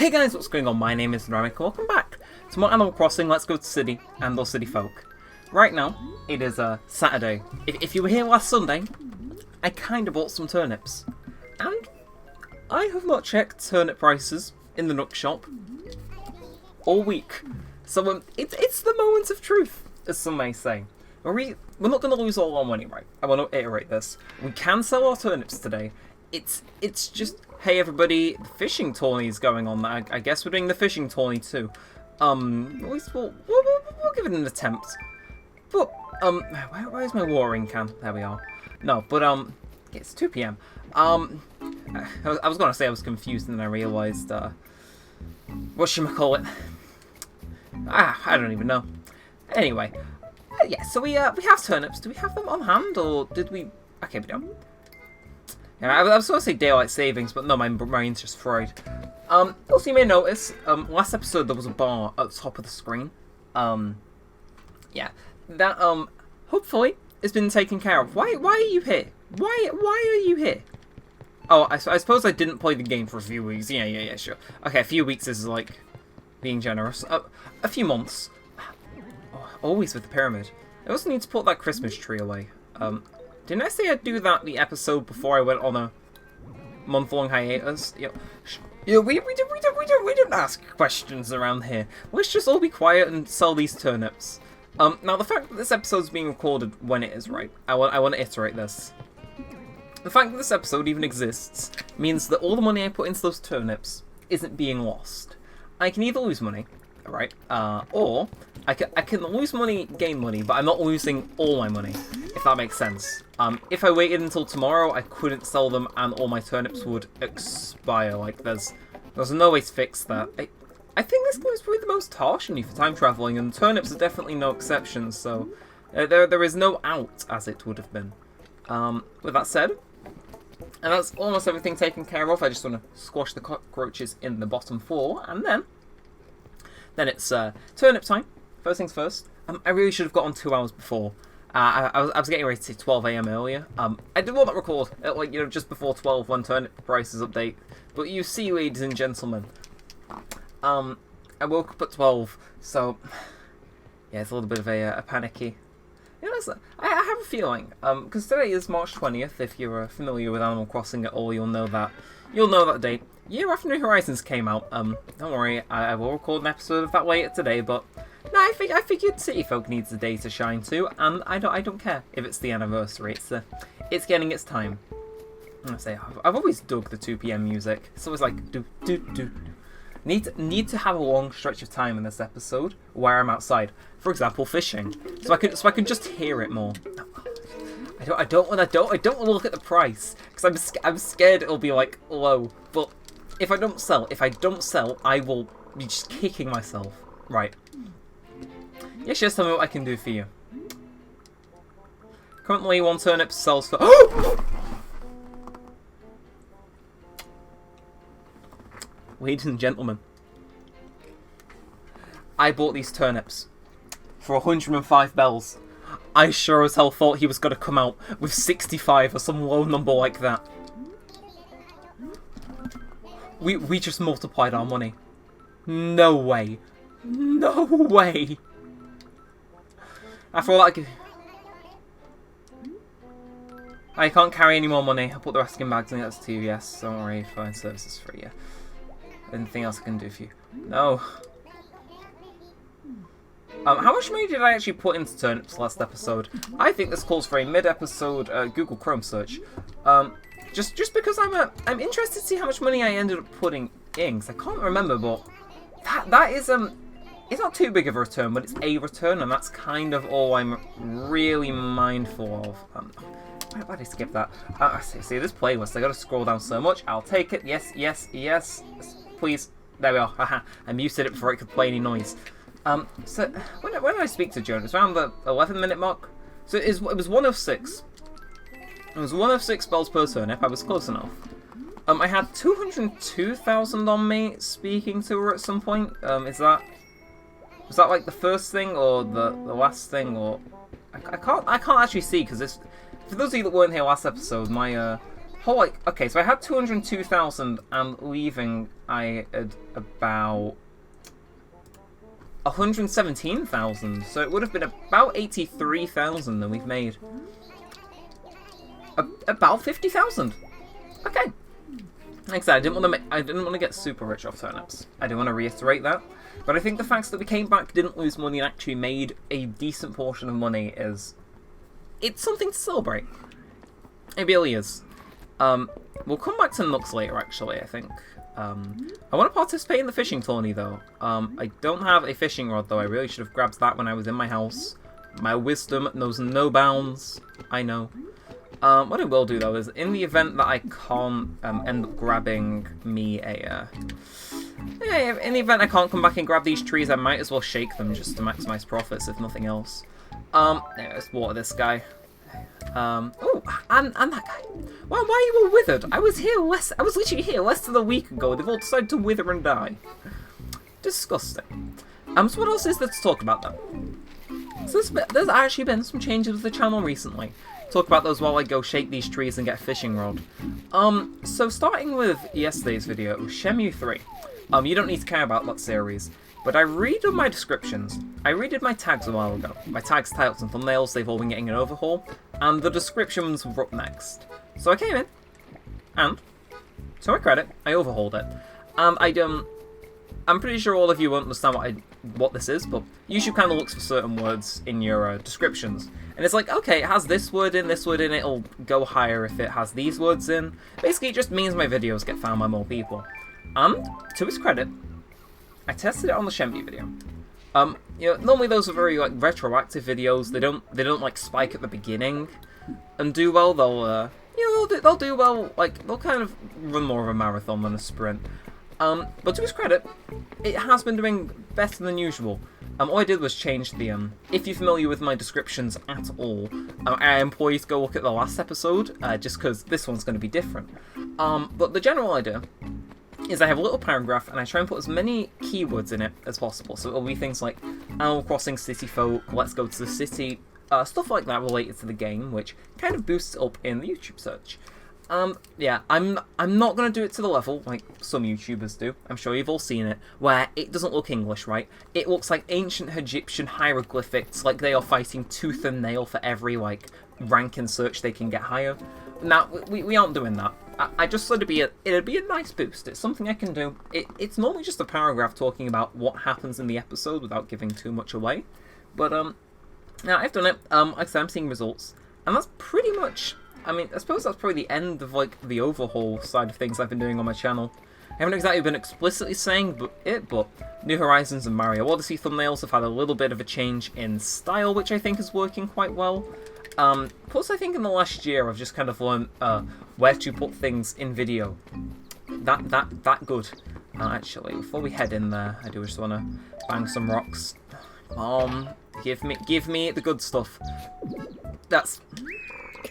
Hey guys, what's going on? My name is Neremik. Welcome back to more Animal Crossing. Let's go to City and or City Folk. Right now, it is Saturday. If you were here last Sunday, I kind of bought some turnips. And I have not checked turnip prices in the Nook shop all week. So it's the moment of truth, as some may say. We're not going to lose all our money, right? I want to iterate this. We can sell our turnips today. It's just, hey everybody, the fishing tourney is going on. I guess we're doing the fishing tourney too. At least we'll give it an attempt. But where's my watering can? There we are. No, but it's 2 PM. I was gonna say I was confused and then I realised whatchamacallit. I don't even know. Anyway, yeah. So we have turnips. Do we have them on hand or did we? Okay, we don't. Yeah, I was going to say daylight savings, but no, my brain's just fried. Also, you may notice, last episode there was a bar at the top of the screen. Yeah, that hopefully has been taken care of. Why are you here? Why are you here? Oh, I suppose I didn't play the game for a few weeks. Yeah, sure. Okay, a few weeks is like being generous. A few months. Oh, always with the pyramid. I also need to put that Christmas tree away. Didn't I say I'd do that the episode before I went on a month-long hiatus? We don't ask questions around here. Let's just all be quiet and sell these turnips. Now the fact that this episode's being recorded when it is, right? I want to iterate this. The fact that this episode even exists means that all the money I put into those turnips isn't being lost. I can either lose money, right? Or I can lose money, gain money, but I'm not losing all my money, if that makes sense. If I waited until tomorrow, I couldn't sell them and all my turnips would expire. Like, there's no way to fix that. I think this game is probably the most harsh on you for time travelling, and turnips are definitely no exceptions, so there is no out, as it would have been. With that said, and that's almost everything taken care of. I just want to squash the cockroaches in the bottom 4, and then it's turnip time. First things first. I really should have got on 2 hours before. I was getting ready to say 12 AM earlier. I did want to record at, just before 12 when turnip prices update. But you see, ladies and gentlemen, I woke up at 12, so yeah, it's a little bit of a panicky. I have a feeling, because today is March 20th. If you're familiar with Animal Crossing at all, you'll know that date. Year after New Horizons came out. Don't worry, I will record an episode of that later today, but no, I figured City Folk needs a day to shine too, and I don't care if it's the anniversary. It's getting its time. I say I've always dug the 2 PM music. It's always like do. Need to have a long stretch of time in this episode where I'm outside, for example, fishing, so I can just hear it more. I don't want to look at the price because I'm scared it'll be like low. But if I don't sell, I will be just kicking myself. Right. Yes, just tell me what I can do for you. Currently, 1 turnip sells for. Ladies and gentlemen, I bought these turnips for 105 bells. I sure as hell thought he was going to come out with 65 or some low number like that. We just multiplied our money. No way. No way. After all that, I can't carry any more money. I'll put the rest in bags and that's to you. Yes, don't worry, phone service is free. Yeah. Anything else I can do for you? No. How much money did I actually put into turnips last episode? I think this calls for a mid-episode Google Chrome search. Just because I'm interested to see how much money I ended up putting in, 'cause I can't remember, but that is it's not too big of a return, but it's a return, and that's kind of all I'm really mindful of. Why did I skip that? See this playlist. I gotta scroll down so much. I'll take it. Yes. Please. There we are. Haha. I muted it before it could play any noise. So when I speak to Joan, it's around the 11-minute mark. So it was 106. It was 106 bells per turnip. I was close enough. I had 202,000 on me speaking to her at some point. Was that like the first thing or the last thing, or I can't actually see because this. For those of you that weren't here last episode, my Oh, like, okay, so I had 202,000, and leaving I had about 117,000. So it would have been about 83,000 that we've made. About 50,000. Okay. Like I said, I didn't want to get super rich off turnips. I do want to reiterate that. But I think the fact that we came back, didn't lose money, and actually made a decent portion of money it's something to celebrate. It really is. We'll come back to Nooks later, actually, I think. I want to participate in the fishing tourney, though. I don't have a fishing rod, though. I really should have grabbed that when I was in my house. My wisdom knows no bounds. I know. What I will do, though, is in the event that I can't end up grabbing me a... in the event I can't come back and grab these trees, I might as well shake them just to maximize profits, if nothing else. Let's water this guy. Oh, and that guy. Why are you all withered? I was literally here less than a week ago. They've all decided to wither and die. Disgusting. So what else is there to talk about then? So there's actually been some changes with the channel recently. Talk about those while I go shake these trees and get a fishing rod. So starting with yesterday's video, Shemu 3. You don't need to care about that series. But I redid my descriptions. I redid my tags a while ago. My tags, titles, and thumbnails, they've all been getting an overhaul. And the descriptions were up next. So I came in, and, to my credit, I overhauled it. And I'm pretty sure all of you won't understand what this is, but YouTube kind of looks for certain words in your descriptions. And it's like, okay, it has this word in, it'll go higher if it has these words in. Basically, it just means my videos get found by more people. And, to his credit, I tested it on the Shemby video. Normally those are very like retroactive videos. They don't like spike at the beginning and do well. They'll do well. Like they'll kind of run more of a marathon than a sprint. But to his credit, it has been doing better than usual. All I did was change the if you're familiar with my descriptions at all, I implore you to go look at the last episode, just because this one's going to be different. But the general idea is I have a little paragraph and I try and put as many keywords in it as possible. So it'll be things like Animal Crossing City Folk, Let's Go to the City, stuff like that related to the game, which kind of boosts it up in the YouTube search. Yeah, I'm not going to do it to the level like some YouTubers do. I'm sure you've all seen it, where it doesn't look English, right? It looks like ancient Egyptian hieroglyphics, like they are fighting tooth and nail for every like rank and search they can get higher. Now, we aren't doing that. I just thought it'd be a nice boost. It's something I can do. It's normally just a paragraph talking about what happens in the episode without giving too much away. But, now I've done it. Like I said, I'm seeing results. And that's pretty much, I suppose that's probably the end of, like, the overhaul side of things I've been doing on my channel. I haven't exactly been explicitly saying but New Horizons and Mario Odyssey thumbnails have had a little bit of a change in style, which I think is working quite well. Plus, I think in the last year I've just kind of learned where to put things in video. That good. Actually, before we head in there, I do just want to bang some rocks. Give me the good stuff. That's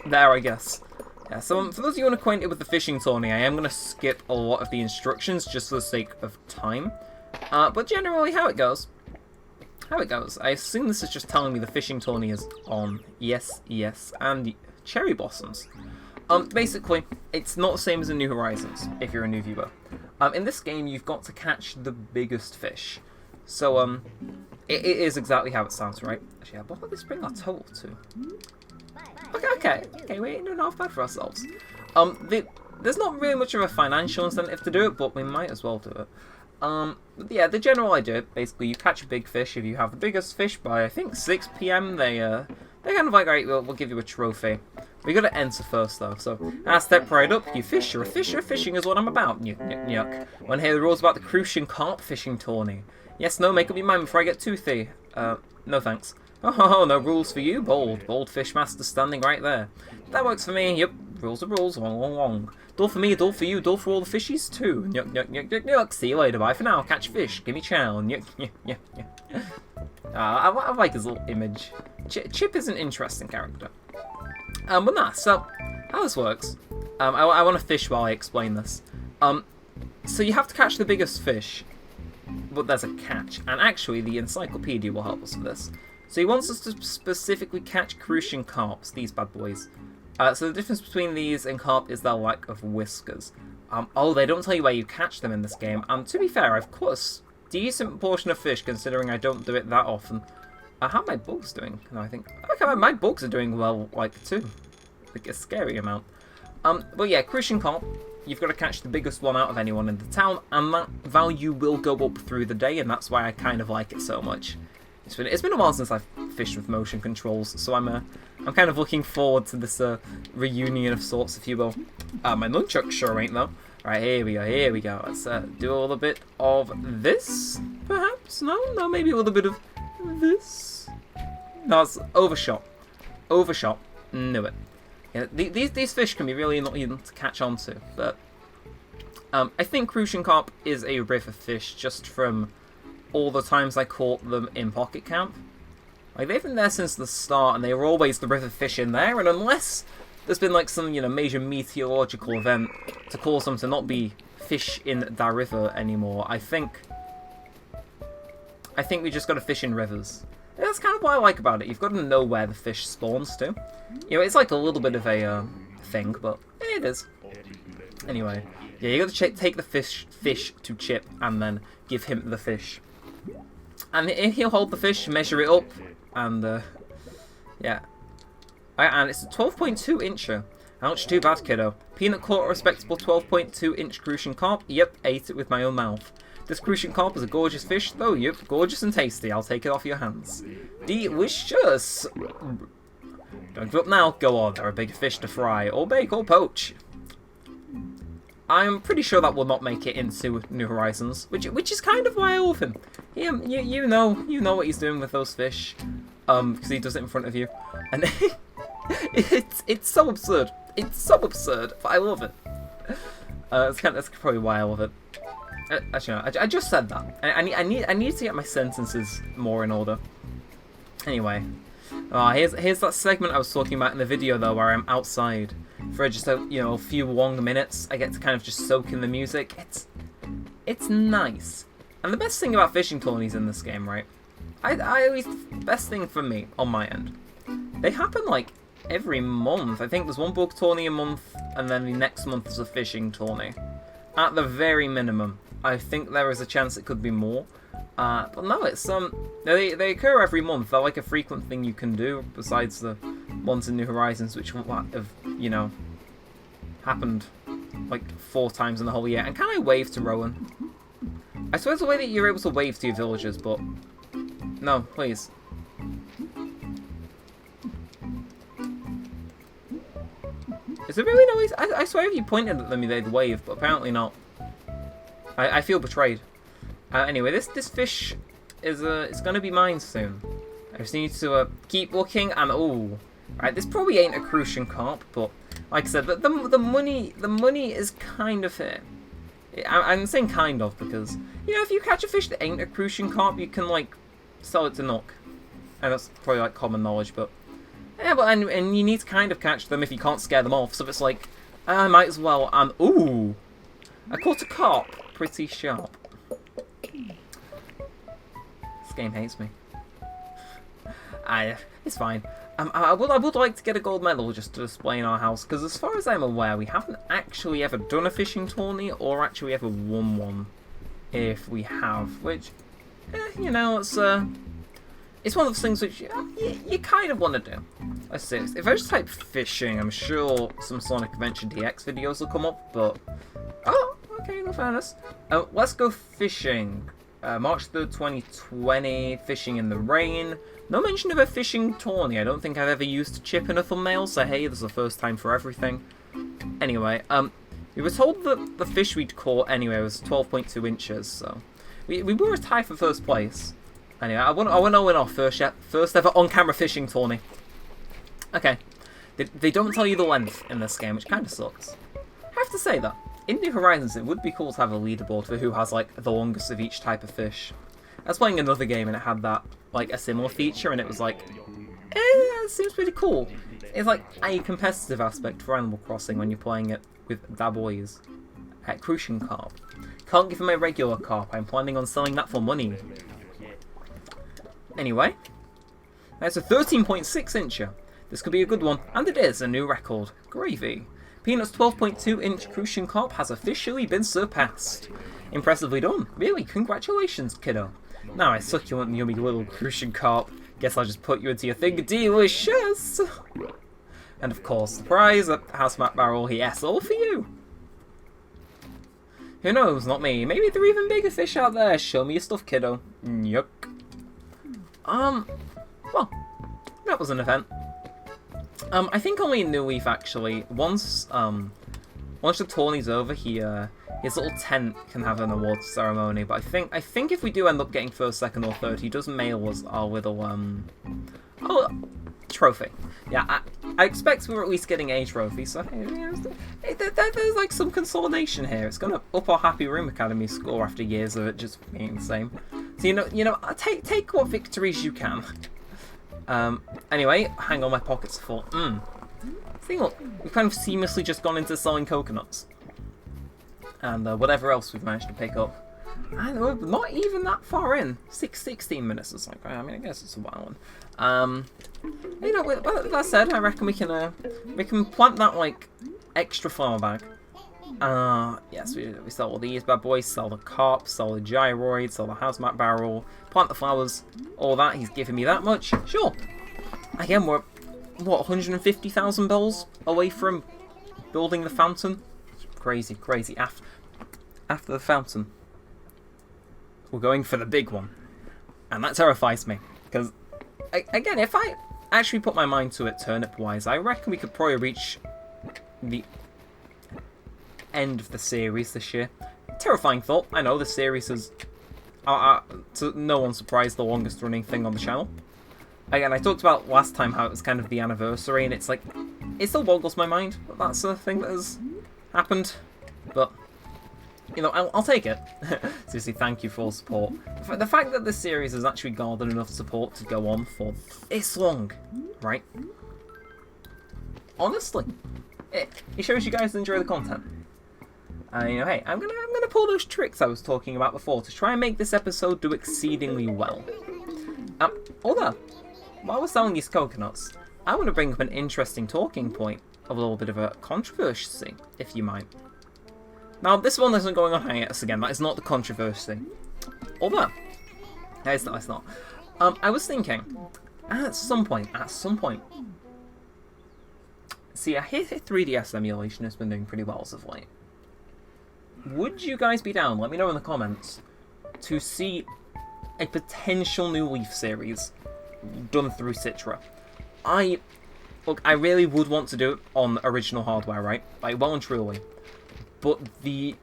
there, I guess. Yeah. So for those of you unacquainted with the fishing tourney, I am going to skip a lot of the instructions just for the sake of time. But generally, how it goes. I assume this is just telling me the fishing tourney is on. Yes, and cherry blossoms. Basically, it's not the same as in New Horizons, if you're a new viewer. In this game, you've got to catch the biggest fish. So, it is exactly how it sounds, right? Actually, what about this bring our total to? Okay, we ain't doing half bad for ourselves. There's not really much of a financial incentive to do it, but we might as well do it. Yeah, the general idea, basically, you catch a big fish. If you have the biggest fish by, I think, 6 PM, they're kind of like, alright, we'll give you a trophy. We gotta enter first, though, so I step right up. You fish, you're a fisher, fishing is what I'm about. Yuck. Wanna hear the rules about the Crucian Carp Fishing Tourney? Yes, no, make up your mind before I get toothy. No thanks. Oh, no rules for you, bold fish master standing right there. That works for me, yep, rules are rules, wong. Dull for me, dull for you, dull for all the fishies too. Yuck. See you later, bye for now, catch fish, give me chow, yuck. I like his little image. Chip is an interesting character. But nah, so, how this works, I want to fish while I explain this. So you have to catch the biggest fish, but there's a catch, and actually the encyclopedia will help us with this. So he wants us to specifically catch Crucian carps, these bad boys. So the difference between these and carp is their lack of whiskers. Oh, they don't tell you where you catch them in this game. And to be fair, I've caught a decent portion of fish, considering I don't do it that often. How are my bugs doing? No, I think okay, my bugs are doing well, like, too. Like, a scary amount. But yeah, crucian carp, you've got to catch the biggest one out of anyone in the town, and that value will go up through the day, and that's why I kind of like it so much. It's been a while since I've fished with motion controls, so I'm kind of looking forward to this reunion of sorts, if you will. My nunchuck sure ain't though. Right, here we go. Let's do a little bit of this, perhaps. No, maybe a little bit of this. No, it's overshot. Knew it. Yeah, these fish can be really annoying to catch onto, but I think crucian carp is a river fish just from all the times I caught them in Pocket Camp. Like, they've been there since the start, and they were always the river fish in there, and unless there's been like some, major meteorological event to cause them to not be fish in that river anymore, I think we just got to fish in rivers. And that's kind of what I like about it. You've got to know where the fish spawns to. It's like a little bit of a thing, but it is. Anyway, yeah, you got to take the fish to Chip and then give him the fish. And he'll hold the fish, measure it up, and yeah. And it's a 12.2 incher. Ouch, too bad, kiddo. Peanut caught a respectable 12.2 inch crucian carp. Yep, ate it with my own mouth. This crucian carp is a gorgeous fish, though. Yep, gorgeous and tasty. I'll take it off your hands. Delicious. Don't give up now. Go on, there are bigger fish to fry, or bake, or poach. I'm pretty sure that will not make it into New Horizons, which is kind of why I love him. You know what he's doing with those fish, because he does it in front of you, and it's so absurd. It's so absurd, but I love it. That's probably why I love it. Actually, no, I just said that. I need to get my sentences more in order. Anyway, here's that segment I was talking about in the video though, where I'm outside for just a few long minutes. I get to kind of just soak in the music. It's nice. And the best thing about fishing tourneys in this game, right? I always, the best thing for me on my end, they happen like every month. I think there's one book tourney a month, and then the next month is a fishing tourney. At the very minimum, I think there is a chance it could be more. But no, it's they occur every month. They're like a frequent thing you can do, besides the ones in New Horizons, which have happened like 4 times in the whole year. And can I wave to Rowan? I suppose the way that you're able to wave to your villagers, but no, please. Is there really no way? I swear if you pointed at them, they'd wave, but apparently not. I feel betrayed. Anyway, this fish is going to be mine soon. I just need to keep looking, and oh, right, this probably ain't a crucian carp, but like I said, the money is kind of here. I'm saying kind of because if you catch a fish that ain't a crucian carp, you can like sell it to Nook, and that's probably like common knowledge, but. Yeah, but and you need to kind of catch them if you can't scare them off, so it's like, I might as well, and ooh! I caught a carp, pretty sharp. This game hates me. It's fine. I would like to get a gold medal just to display in our house, because as far as I'm aware, we haven't actually ever done a fishing tourney, or actually ever won one, if we have, which, it's one of those things which you kind of want to do. Let's see. If I just type fishing, I'm sure some Sonic Adventure DX videos will come up, but... Oh, okay, no fairness. Let's go fishing. March 3rd, 2020, fishing in the rain. No mention of a fishing tourney. I don't think I've ever used a chip in a thumbnail, so hey, this is the first time for everything. Anyway, we were told that the fish we'd caught anyway was 12.2 inches, so... We were a tie for first place. Anyway, I want to win our first ever on-camera fishing tourney. Okay. They don't tell you the length in this game, which kind of sucks. I have to say that, in New Horizons, it would be cool to have a leaderboard for who has, like, the longest of each type of fish. I was playing another game and it had that, like, a similar feature, and it was like, it seems pretty cool. It's like a competitive aspect for Animal Crossing when you're playing it with da boys. Crucian carp. Can't give him a regular carp, I'm planning on selling that for money. Anyway, that's a 13.6 incher. This could be a good one, and it is a new record. Gravy. Peanut's 12.2-inch crucian carp has officially been surpassed. Impressively done. Really, congratulations, kiddo. Now, a succulent and yummy little crucian carp. Guess I'll just put you into your thing. Delicious! And of course, the prize, a hazmat barrel. Yes, all for you. Who knows, not me. Maybe there are even bigger fish out there. Show me your stuff, kiddo. Yuck. Well, that was an event. I think only in New Leaf, actually. Once the tourney's over, his little tent can have an awards ceremony. But I think if we do end up getting first, second, or third, he does mail us our little trophy. Yeah, I expect we're at least getting a trophy. So there's like some consolidation here. It's gonna up our Happy Room Academy score after years of it just being the same. So you know, take what victories you can. Anyway, hang on, my pockets are full. See, look, we've kind of seamlessly just gone into selling coconuts. And whatever else we've managed to pick up. And we're not even that far in. 16 minutes is like, I mean, I guess it's a while. You know, with that said, I reckon we can plant that, like, extra flower bag. Yes, we sell all these bad boys, sell the carp, sell the gyroid, sell the hazmat barrel, plant the flowers, all that. He's giving me that much. Sure. Again, we're, what, 150,000 bells away from building the fountain? Crazy, crazy. After the fountain, we're going for the big one. And that terrifies me. Because, again, if I actually put my mind to it turnip-wise, I reckon we could probably reach the end of the series this year. Terrifying thought. I know the series is, to no one's surprise, the longest running thing on the channel. Again, I talked about last time how it was kind of the anniversary, and it's like, it still boggles my mind that that's a thing that has happened. But, you know, I'll take it. Seriously, thank you for all support. The fact that this series has actually garnered enough support to go on for this long, right? Honestly, it shows you guys enjoy the content. You know, hey, I'm gonna pull those tricks I was talking about before to try and make this episode do exceedingly well. Although, while we're selling these coconuts, I want to bring up an interesting talking point of a little bit of a controversy, if you might. Now, this one isn't going on hiatus again. That is not the controversy. Although, it's not. I was thinking, at some point. See, I hear 3DS emulation has been doing pretty well as of late. Would you guys be down? Let me know in the comments to see a potential New Leaf series done through Citra. Look, I really would want to do it on original hardware, right? Like, well and truly. But the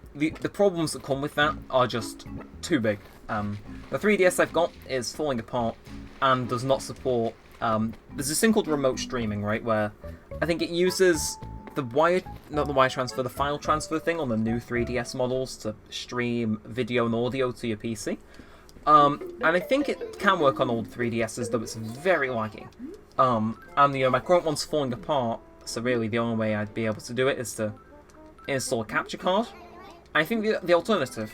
problems that come with that are just too big. The 3DS I've got is falling apart and does not support. There's this thing called remote streaming, right? Where I think it uses the the file transfer thing on the new 3DS models to stream video and audio to your PC. And I think it can work on old 3DSs, though it's very laggy. And you know, my current one's falling apart, so really the only way I'd be able to do it is to install a capture card. I think the alternative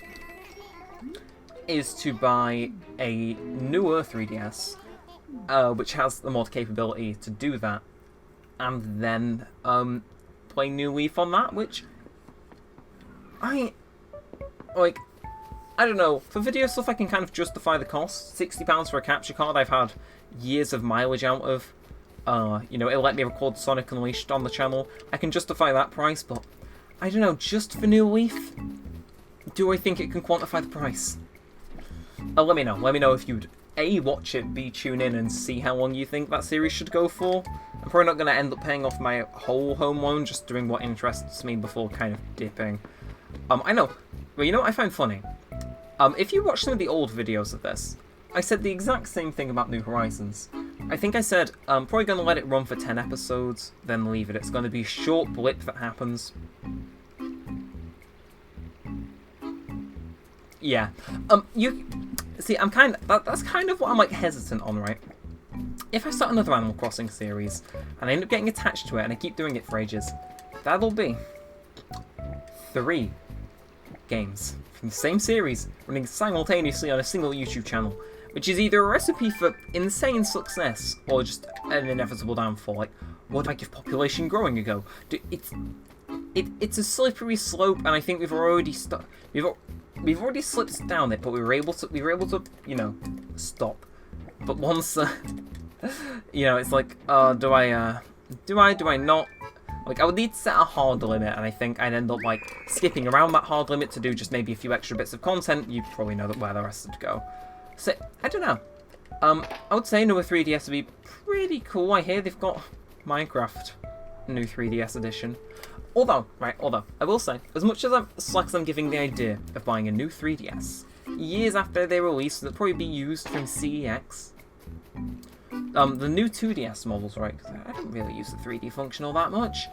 is to buy a newer 3DS, which has the mod capability to do that, and then play New Leaf on that, which I don't know, for video stuff I can kind of justify the cost. £60 for a capture card I've had years of mileage out of. You know, it'll let me record Sonic Unleashed on the channel. I can justify that price, but I don't know, just for New Leaf, do I think it can quantify the price? Let me know. Let me know if you'd A, watch it, B, tune in and see how long you think that series should go for. I'm probably not going to end up paying off my whole home loan, just doing what interests me before kind of dipping. I know. Well, you know what I find funny? If you watch some of the old videos of this, I said the exact same thing about New Horizons. I think I said, I'm probably going to let it run for 10 episodes, then leave it. It's going to be a short blip that happens. Yeah. You see, that's kind of what I'm, like, hesitant on, right? If I start another Animal Crossing series, and I end up getting attached to it, and I keep doing it for ages, that'll be 3 games from the same series running simultaneously on a single YouTube channel. which is either a recipe for insane success or just an inevitable downfall. Like, would I give population growing a go? It's a slippery slope, and I think we've already we've already slipped down it, but we were able to stop. But once it's like, do I not? Like, I would need to set a hard limit, and I think I'd end up, like, skipping around that hard limit to do just maybe a few extra bits of content. You probably know where the rest would go. So, I don't know. I would say another 3DS would be pretty cool. I hear they've got Minecraft new 3DS edition. Although, I will say, as much as I'm giving the idea of buying a new 3DS, years after they release, they'll probably be used from CEX. The new 2DS models, right? Because I don't really use the 3D function all that much.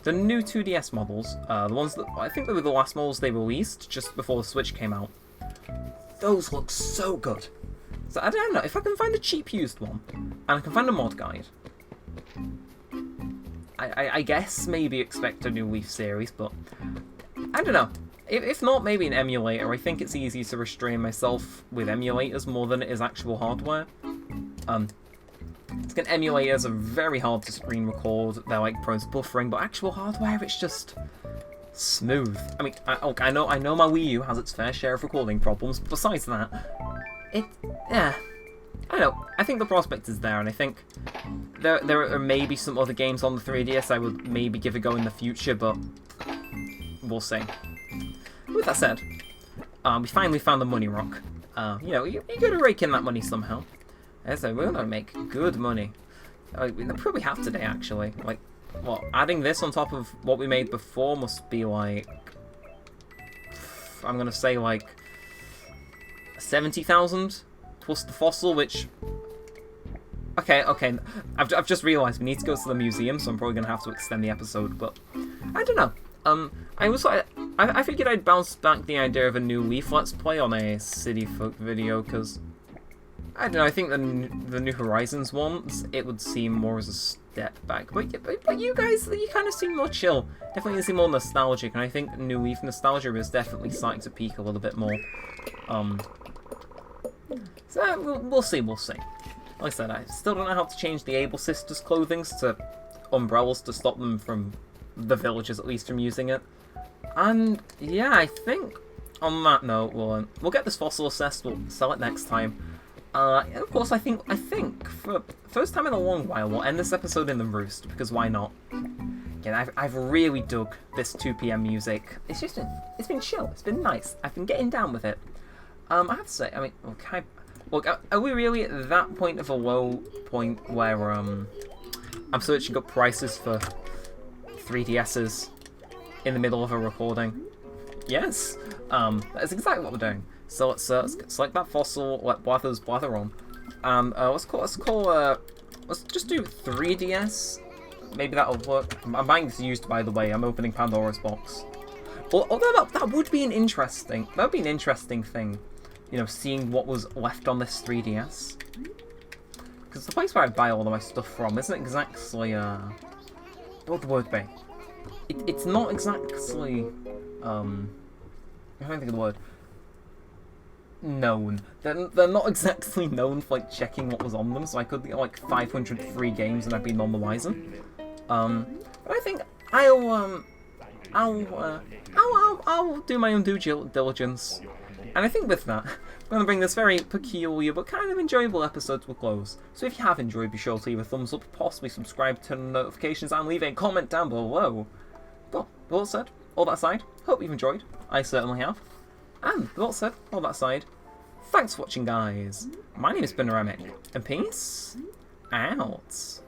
The new 2DS models, the ones that I think they were the last models they released just before the Switch came out. Those look so good. So I don't know if I can find a cheap used one and I can find a mod guide. I guess maybe expect a new Leaf series, but I don't know. If not, maybe an emulator. I think it's easy to restrain myself with emulators more than it is actual hardware. Emulators are very hard to screen record. They're like prone to buffering, but actual hardware, it's just smooth. I mean, I know my Wii U has its fair share of recording problems, but besides that, I don't know. I think the prospect is there, and I think there are maybe some other games on the 3DS I would maybe give a go in the future, but we'll see. With that said, we finally found the money rock. You gotta rake in that money somehow. So we're gonna make good money. We'll probably have today, actually. Like, what? Adding this on top of what we made before must be like, I'm gonna say like 70,000 plus the fossil, which. Okay. I've just realised we need to go to the museum, so I'm probably gonna have to extend the episode. But I don't know. I figured I'd bounce back the idea of a new Leaf Let's Play on a City Folk video, because I don't know, I think the New Horizons ones, it would seem more as a step back. But you guys, you kind of seem more chill. Definitely seem more nostalgic, and I think New Leaf nostalgia is definitely starting to peak a little bit more. So we'll see. Like I said, I still don't know how to change the Able Sisters' clothing to umbrellas to stop them from, the villagers at least, from using it. And yeah, I think on that note, we'll get this fossil assessed. We'll sell it next time. And of course, I think for the first time in a long while, we'll end this episode in the roost, because why not? Again, I've really dug this 2 PM music. It's been chill. It's been nice. I've been getting down with it. I have to say, I mean, are we really at that point of a low point where I'm searching up prices for 3DSs in the middle of a recording? Yes. That's exactly what we're doing. So let's select that fossil, let Blathers blather on, and let's just do 3DS. Maybe that'll work. I'm buying this used, by the way. I'm opening Pandora's box. Although that would be an interesting thing, seeing what was left on this 3DS. Because the place where I buy all of my stuff from isn't exactly what would the word be? It's not exactly I don't think of the word. Known. They're not exactly known for like checking what was on them, so I could get like 500 free games and I'd be none the wiser. But I think I'll do my own due diligence, and I think with that, I'm going to bring this very peculiar but kind of enjoyable episode to a close. So if you have enjoyed, be sure to leave a thumbs up, possibly subscribe, turn on notifications, and leave a comment down below. But all that said, all that aside, hope you've enjoyed. I certainly have. And with all that said, all that aside, thanks for watching, guys. My name has been Neremik, and peace out.